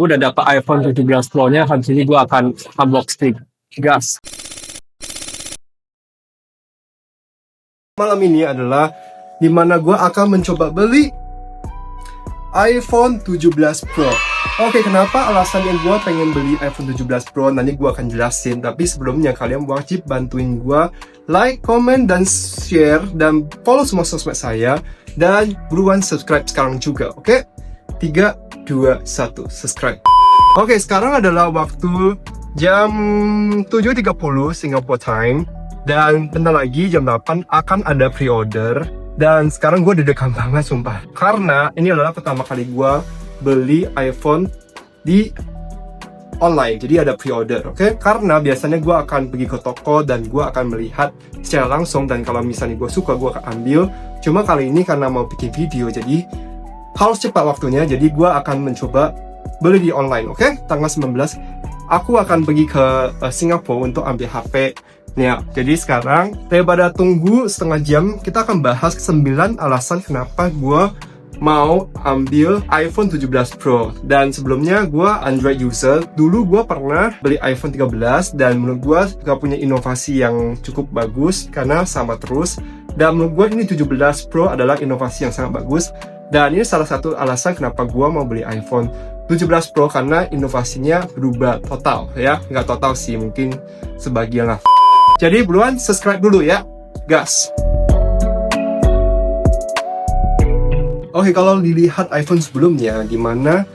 Udah dapat iPhone 17 Pro-nya, habis ini gue akan unboxing. Gas. Malam ini adalah dimana gue akan mencoba beli iPhone 17 Pro. Oke, kenapa alasannya gue pengen beli iPhone 17 Pro? Nanti gue akan jelasin. Tapi sebelumnya kalian wajib bantuin gue like, comment, dan share, dan follow semua sosmed saya. Dan buruan subscribe sekarang juga, oke? 3, 2, 1, subscribe. Oke, sekarang adalah waktu jam 7.30 Singapore time. Dan bentar lagi jam 8 akan ada pre-order. Dan sekarang gue deg-degan banget sumpah. Karena ini adalah pertama kali gue beli iPhone di online. Jadi ada pre-order, oke? Karena biasanya gue akan pergi ke toko dan gue akan melihat secara langsung. Dan kalau misalnya gue suka, gue akan ambil. Cuma kali ini karena mau bikin video, jadi harus cepat waktunya. Jadi gue akan mencoba beli di online, oke? Tanggal 19 aku akan pergi ke Singapura untuk ambil HP. Ya, jadi sekarang daripada tunggu setengah jam, kita akan bahas 9 alasan kenapa gue mau ambil iPhone 17 Pro. Dan sebelumnya gue Android user. Dulu gue pernah beli iPhone 13 dan menurut gue gak punya inovasi yang cukup bagus karena sama terus. Dan menurut gue ini 17 Pro adalah inovasi yang sangat bagus. Dan ini salah satu alasan kenapa gue mau beli iPhone 17 Pro, karena inovasinya berubah total ya. Nggak total sih, mungkin sebagian lah. Jadi buruan subscribe dulu ya, gas. Oke, kalau dilihat iPhone sebelumnya, dimana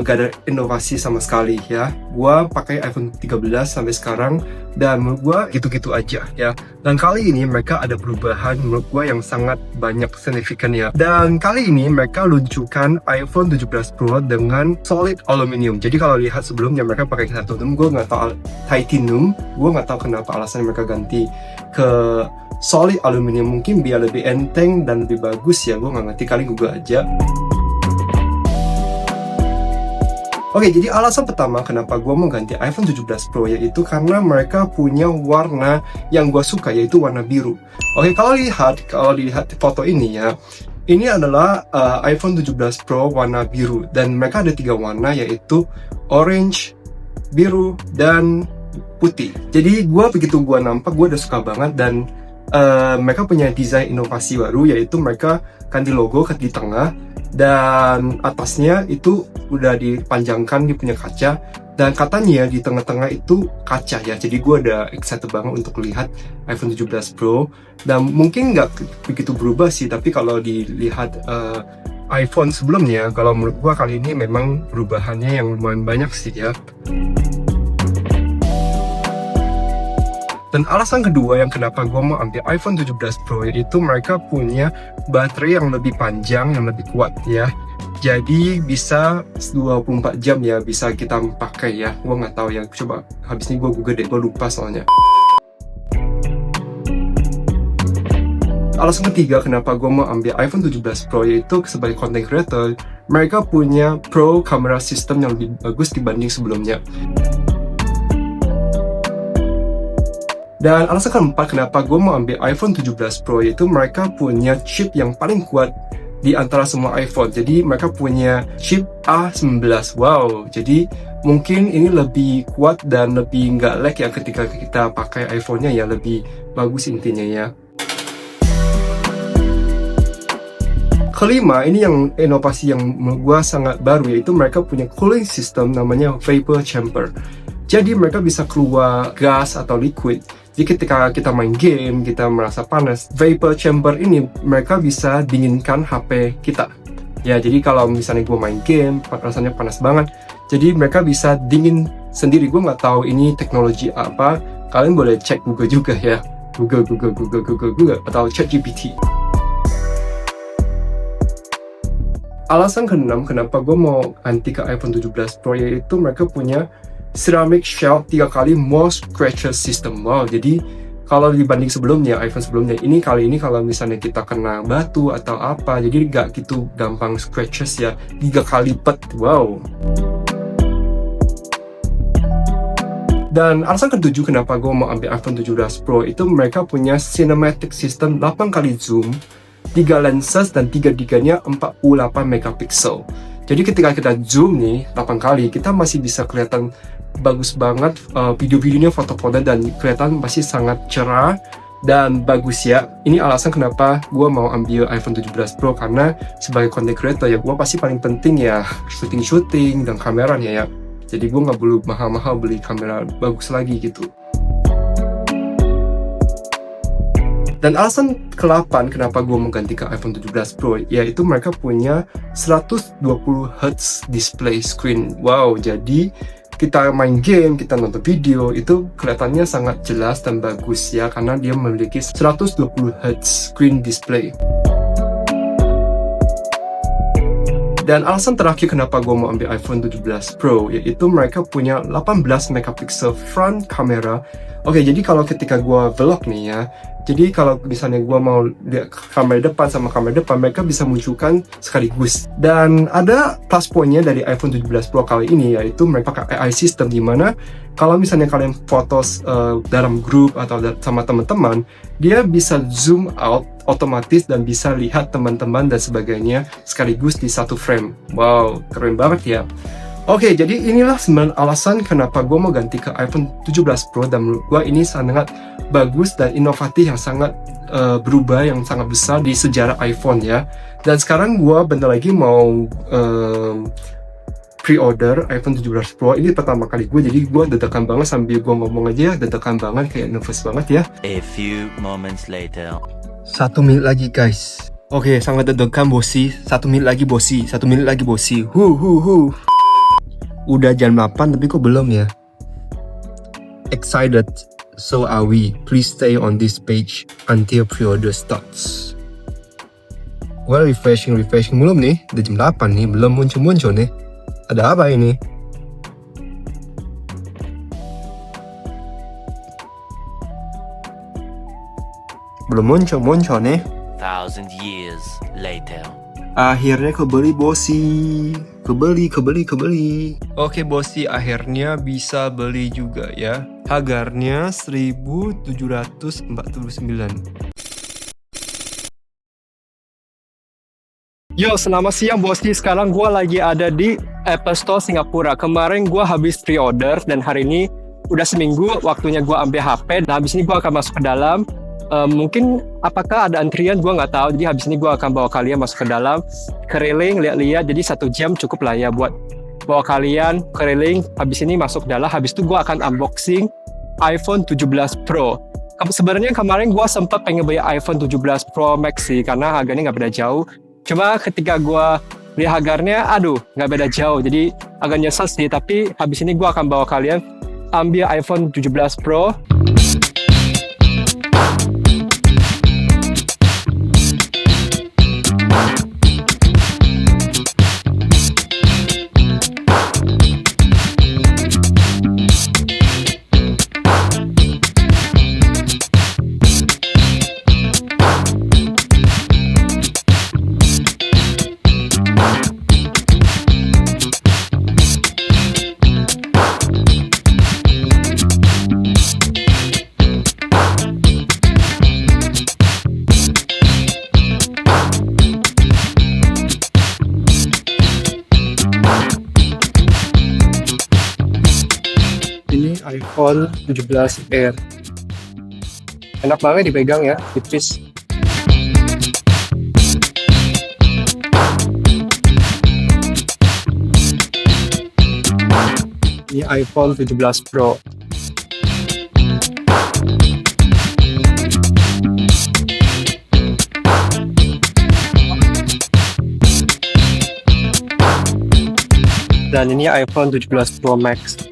gak ada inovasi sama sekali ya. Gua pakai iPhone 13 sampai sekarang dan menurut gua gitu-gitu aja ya. Dan kali ini mereka ada perubahan menurut gua yang sangat banyak signifikan ya. Dan kali ini mereka luncurkan iPhone 17 Pro dengan solid aluminium. Jadi kalau lihat sebelumnya mereka pakai titanium, gua nggak tahu titanium. Gua nggak tahu kenapa alasan mereka ganti ke solid aluminium, mungkin biar lebih enteng dan lebih bagus ya. Gua nggak ngerti, kali Google aja. Oke, jadi alasan pertama kenapa gue mau ganti iPhone 17 Pro yaitu karena mereka punya warna yang gue suka, yaitu warna biru. Oke, kalau dilihat foto ini ya, ini adalah iPhone 17 Pro warna biru. Dan mereka ada 3 warna, yaitu orange, biru, dan putih. Jadi begitu gue nampak, gue udah suka banget. Dan mereka punya desain inovasi baru, yaitu mereka ganti logo di tengah. Dan atasnya itu udah dipanjangkan, dia punya kaca. Dan katanya di tengah-tengah itu kaca ya. Jadi gue udah excited banget untuk lihat iPhone 17 Pro. Dan mungkin nggak begitu berubah sih, tapi kalau dilihat iPhone sebelumnya, kalau menurut gue kali ini memang perubahannya yang lumayan banyak sih ya. Dan alasan kedua yang kenapa gue mau ambil iPhone 17 Pro yaitu mereka punya baterai yang lebih panjang, yang lebih kuat ya. Jadi bisa 24 jam ya, bisa kita pakai ya. Gue nggak tahu ya, coba habis ini gue Google deh, gue lupa soalnya. Alasan ketiga kenapa gue mau ambil iPhone 17 Pro yaitu sebagai content creator, mereka punya Pro camera system yang lebih bagus dibanding sebelumnya. Dan alasan keempat kenapa gue mau ambil iPhone 17 Pro yaitu mereka punya chip yang paling kuat di antara semua iPhone. Jadi mereka punya chip A19. Wow, jadi mungkin ini lebih kuat dan lebih nggak lag ya ketika kita pakai iPhone-nya ya, lebih bagus intinya ya. Kelima, ini yang inovasi yang menurut gue sangat baru, yaitu mereka punya cooling system namanya vapor chamber. Jadi mereka bisa keluar gas atau liquid. Jadi ketika kita main game, kita merasa panas, vapor chamber ini mereka bisa dinginkan HP kita. Ya, jadi kalau misalnya gue main game, rasanya panas banget. Jadi mereka bisa dingin sendiri. Gue nggak tahu ini teknologi apa. Kalian boleh cek Google juga ya. Google atau ChatGPT. Alasan keenam kenapa gue mau ganti ke iPhone 17 Pro yaitu mereka punya ceramic shell 3 kali more scratches system. Wow, jadi kalau dibanding sebelumnya, iPhone sebelumnya, kali ini kalau misalnya kita kena batu atau apa, jadi gak gitu gampang scratches ya, 3 kali lipat. Wow. Dan alasan ketujuh kenapa gue mau ambil iPhone 17 Pro itu mereka punya cinematic system 8 kali zoom, 3 lenses, dan 3-tiganya 48 megapiksel. Jadi ketika kita zoom nih 8 kali, kita masih bisa kelihatan bagus banget video-videonya, foto-foto, dan kelihatan masih sangat cerah dan bagus ya. Ini alasan kenapa gue mau ambil iPhone 17 Pro, karena sebagai content creator ya gue pasti paling penting ya syuting dan kameranya ya. Jadi gue nggak perlu mahal-mahal beli kamera bagus lagi gitu. Dan alasan ke-8 kenapa gue mengganti ke iPhone 17 Pro, yaitu mereka punya 120Hz display screen. Wow, jadi kita main game, kita nonton video, itu kelihatannya sangat jelas dan bagus ya, karena dia memiliki 120Hz screen display. Dan alasan terakhir kenapa gue mau ambil iPhone 17 Pro, yaitu mereka punya 18 megapixel front camera. Oke, jadi kalau ketika gue vlog nih ya, jadi kalau misalnya gue mau lihat kamera depan sama kamera depan, mereka bisa munculkan sekaligus. Dan ada plus pointnya dari iPhone 17 Pro kali ini, yaitu mereka pakai AI system, dimana kalau misalnya kalian foto dalam grup atau sama teman-teman, dia bisa zoom out otomatis dan bisa lihat teman-teman dan sebagainya sekaligus di satu frame. Wow, keren banget ya. Oke, jadi inilah 9 alasan kenapa gue mau ganti ke iPhone 17 Pro, dan menurut gue ini sangat bagus dan inovatif yang sangat berubah, yang sangat besar di sejarah iPhone ya. Dan sekarang gue bentar lagi mau pre-order iPhone 17 Pro. Ini pertama kali gue, jadi gue deg-degan banget sambil gue ngomong aja, deg-degan banget, kayak nervous banget ya. A few moments later. 1 menit lagi guys. Oke, sangat deg-degan bosi. 1 menit lagi bosi. 1 menit lagi bosi. Udah jam 8 tapi kok belum ya? Excited, so are we. Please stay on this page until pre-order starts. Well, refreshing belum nih. Udah jam 8 nih, belum muncul nih. Ada apa ini? Belum muncul nih. 1,000 years later. Akhirnya kebeli bosi. Kebeli. Oke bosi, akhirnya bisa beli juga ya. Harganya 1.749. Yo, selamat siang bosi. Sekarang gue lagi ada di Apple Store Singapura. Kemarin gue habis pre-order dan hari ini udah seminggu waktunya gue ambil HP. Dan habis ini gue akan masuk ke dalam. Mungkin apakah ada antrian, gue nggak tahu. Jadi habis ini gue akan bawa kalian masuk ke dalam, keliling, lihat-lihat. Jadi 1 jam cukup lah ya buat bawa kalian keliling. Habis ini masuk ke dalam. Habis itu gue akan unboxing iPhone 17 Pro. Sebenarnya kemarin gue sempat pengen beli iPhone 17 Pro Max sih, karena harganya nggak beda jauh. Cuma ketika gue lihat harganya, aduh nggak beda jauh. Jadi agak nyesel sih. Tapi habis ini gue akan bawa kalian ambil iPhone 17 Pro. iPhone 17 Air. Enak banget dipegang ya, tipis. Ini iPhone 17 Pro. Dan ini iPhone 17 Pro Max.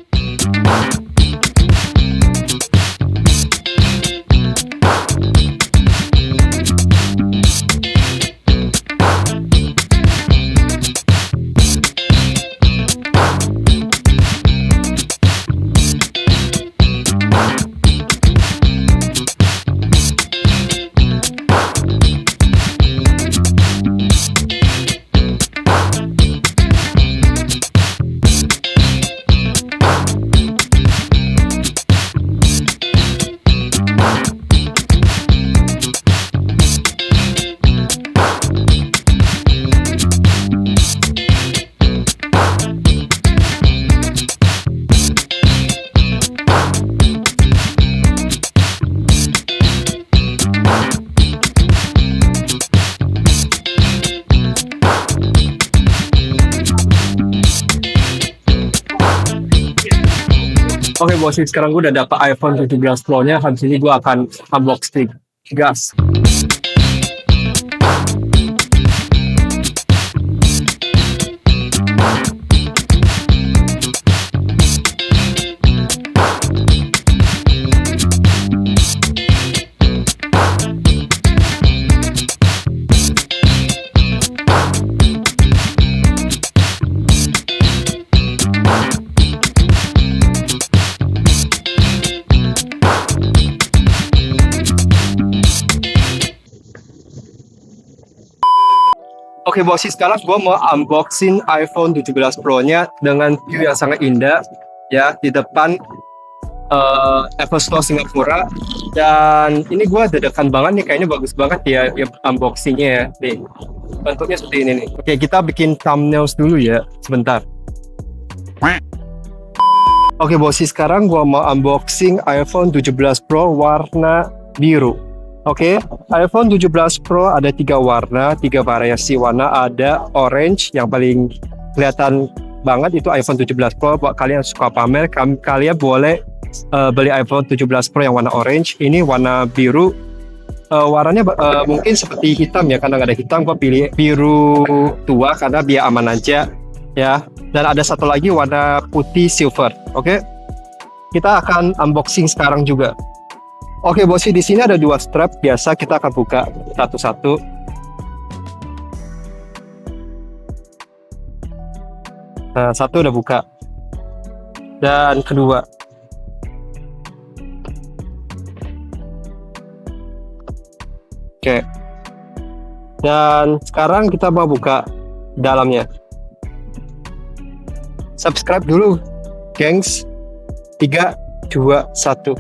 Oke bos, sekarang gue udah dapat iPhone 17 Pro-nya. Habis ini gue akan unboxing. Gas. Oke bos, sekarang gue mau unboxing iPhone 17 Pro-nya dengan view yang sangat indah ya di depan Apple Store Singapura. Dan ini gue deg-degan banget nih, kayaknya bagus banget ya unboxingnya ya. Nih, bentuknya seperti ini nih. Oke, kita bikin thumbnails dulu ya, sebentar. Oke bos, sekarang gue mau unboxing iPhone 17 Pro warna biru. Oke, iPhone 17 Pro ada 3 warna, 3 variasi warna. Ada orange yang paling kelihatan banget, itu iPhone 17 Pro. Buat kalian yang suka pamer, kalian boleh beli iPhone 17 Pro yang warna orange. Ini warna biru, warnanya mungkin seperti hitam ya, karena nggak ada hitam. Gue pilih biru tua karena biar aman aja ya. Dan ada satu lagi warna putih silver. Oke, kita akan unboxing sekarang juga. Oke bos, di sini ada 2 strap. Biasa kita akan buka satu-satu. Nah, satu udah buka. Dan kedua. Oke. Dan sekarang kita mau buka dalamnya. Subscribe dulu, gengs. 3, 2, 1.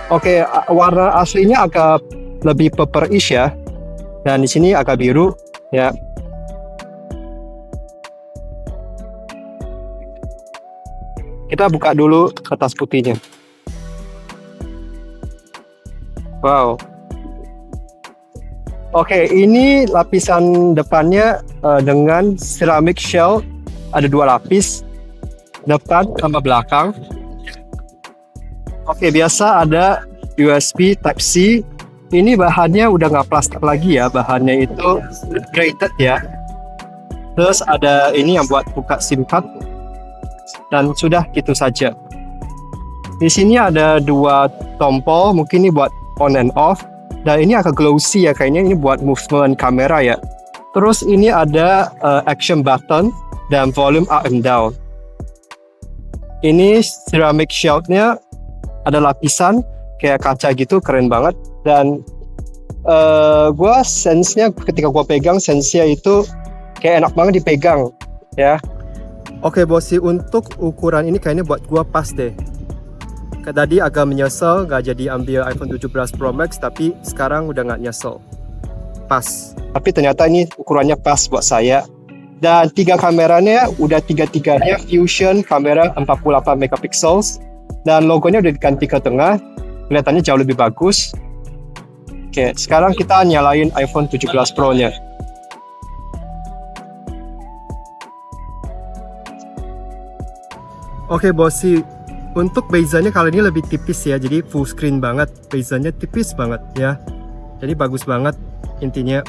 Oke, warna aslinya agak lebih purplish ya, dan di sini agak biru ya. Kita buka dulu kertas putihnya. Wow. Oke, ini lapisan depannya dengan ceramic shell, ada 2 lapis, depan sama belakang. Oke, biasa ada USB Type-C. Ini bahannya udah nggak plastik lagi ya, bahannya itu graded ya. Terus ada ini yang buat buka SIM card. Dan sudah gitu saja. Di sini ada 2 tombol, mungkin ini buat on and off. Dan ini agak glossy ya, kayaknya ini buat movement kamera ya. Terus ini ada action button dan volume up and down. Ini ceramic shell-nya, ada lapisan kayak kaca gitu, keren banget. Dan gua sense-nya ketika gua pegang, sense-nya itu kayak enak banget dipegang ya. Oke bosi, untuk ukuran ini kayaknya buat gua pas deh. Tadi agak menyesal gak jadi ambil iPhone 17 Pro Max, tapi sekarang udah gak nyesel, pas. Tapi ternyata ini ukurannya pas buat saya. Dan 3 kameranya udah 3-3-nya Fusion kamera 48 megapixels. Dan logonya udah diganti ke tengah, kelihatannya jauh lebih bagus. Oke, sekarang kita nyalain iPhone 17 Pro-nya. Oke bosi, untuk bezanya kali ini lebih tipis ya, jadi full screen banget, bezanya tipis banget ya. Jadi bagus banget intinya.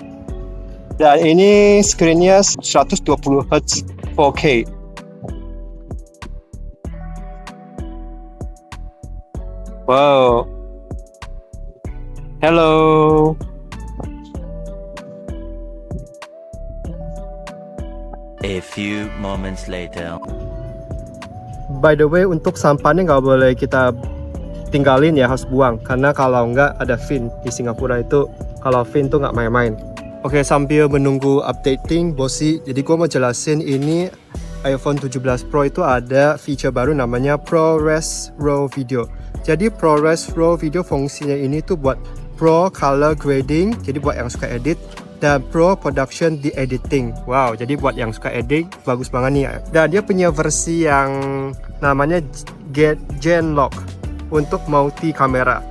Dan ini screen-nya 120 Hz 4K. Wow. Hello. A few moments later. By the way, untuk sampahnya nggak boleh kita tinggalin ya, harus buang. Karena kalau nggak ada fine di Singapura itu, kalau fine tuh nggak main-main. Oke, sambil menunggu updating, bosi. Jadi gue mau jelasin ini iPhone 17 Pro itu ada feature baru namanya ProRes RAW Video. Jadi ProRes RAW Video fungsinya ini tuh buat Pro Color Grading, jadi buat yang suka edit, dan Pro Production di Editing. Wow, jadi buat yang suka edit bagus banget nih. Dan dia punya versi yang namanya Gen Lock untuk multi kamera.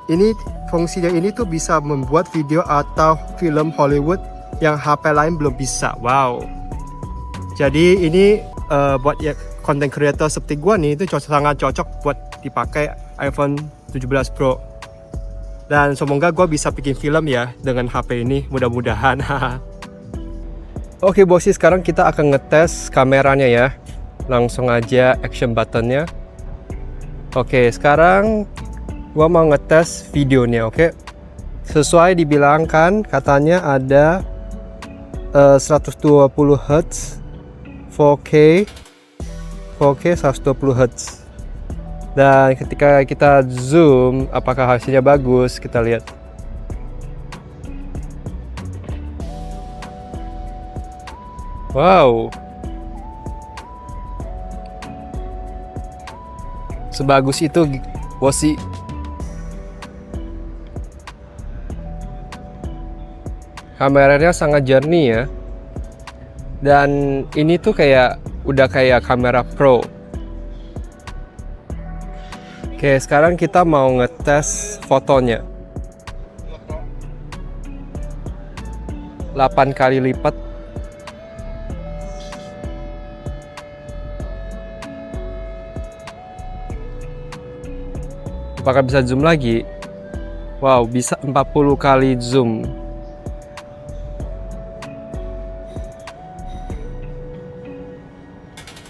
Ini fungsinya ini tuh bisa membuat video atau film Hollywood yang HP lain belum bisa. Wow. Jadi ini buat ya, content creator seperti gua nih itu sangat cocok buat dipakai iPhone 17 Pro. Dan semoga gua bisa bikin film ya dengan HP ini, mudah-mudahan. Oke bosi, sekarang kita akan ngetes kameranya ya. Langsung aja action buttonnya. Oke, sekarang gua mau ngetes videonya, oke? Sesuai dibilangkan katanya ada 120 Hz 4K 120 Hz. Dan ketika kita zoom, apakah hasilnya bagus? Kita lihat. Wow, sebagus itu bosi. Kameranya sangat jernih ya. Dan ini tuh udah kayak kamera pro. Oke, sekarang kita mau ngetes fotonya. 8 kali lipat. Apakah bisa zoom lagi? Wow, bisa 40 kali zoom.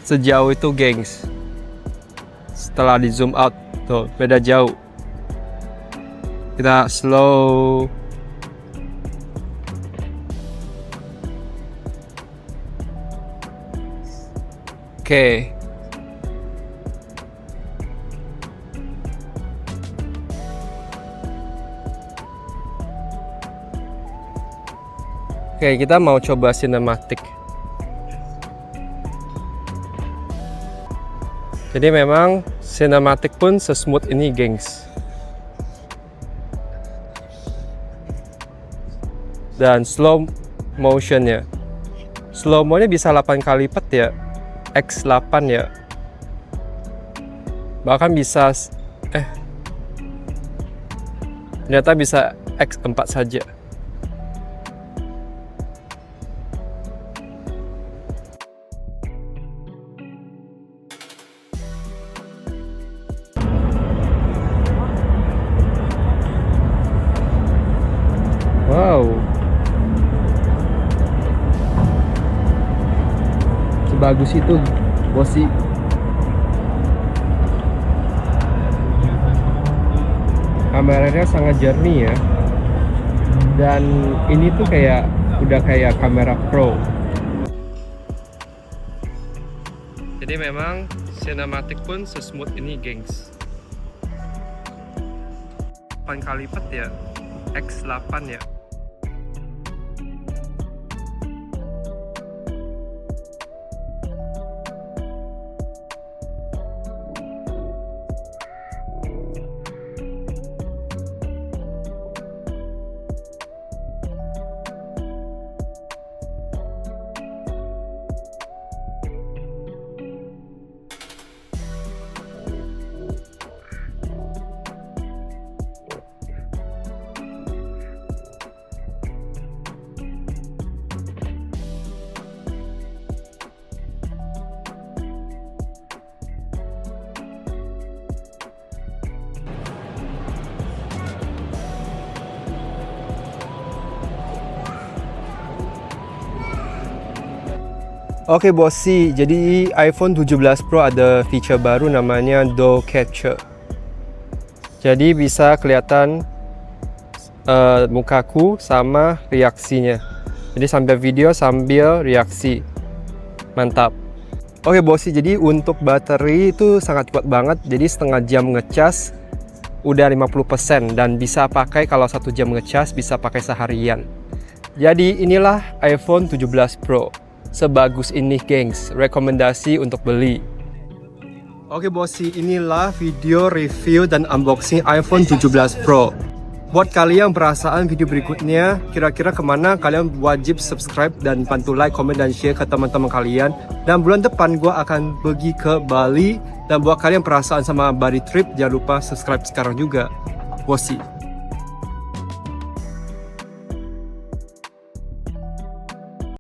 Sejauh itu gengs. Setelah di zoom out, tuh beda jauh. Kita slow. Oke. Oke, kita mau coba cinematic. Jadi memang cinematic pun sesmooth ini gengs. Dan slow motionnya. Slow mo-nya bisa 8 kali lipat ya. X8 ya. Bahkan bisa ternyata bisa X4 saja. Wow, sebagus itu bosi. Kameranya sangat jernih ya. Dan ini tuh udah kayak kamera pro. Jadi memang cinematic pun sesmooth ini gengs. 8 kali lipat ya. X8 ya. Oke bosi, jadi iPhone 17 Pro ada feature baru namanya Doe Catcher. Jadi bisa kelihatan mukaku sama reaksinya. Jadi sambil video sambil reaksi. Mantap. Oke bosi, jadi untuk bateri itu sangat kuat banget. Jadi setengah jam ngecas udah 50% dan bisa pakai kalau 1 jam ngecas bisa pakai seharian. Jadi inilah iPhone 17 Pro. Sebagus ini gengs, rekomendasi untuk beli. Oke bosi, inilah video review dan unboxing iPhone 17 Pro. Buat kalian yang perasaan video berikutnya, kira-kira kemana, kalian wajib subscribe dan bantu like, comment, dan share ke teman-teman kalian. Dan bulan depan gue akan pergi ke Bali. Dan buat kalian perasaan sama Bali trip, jangan lupa subscribe sekarang juga. Bosi.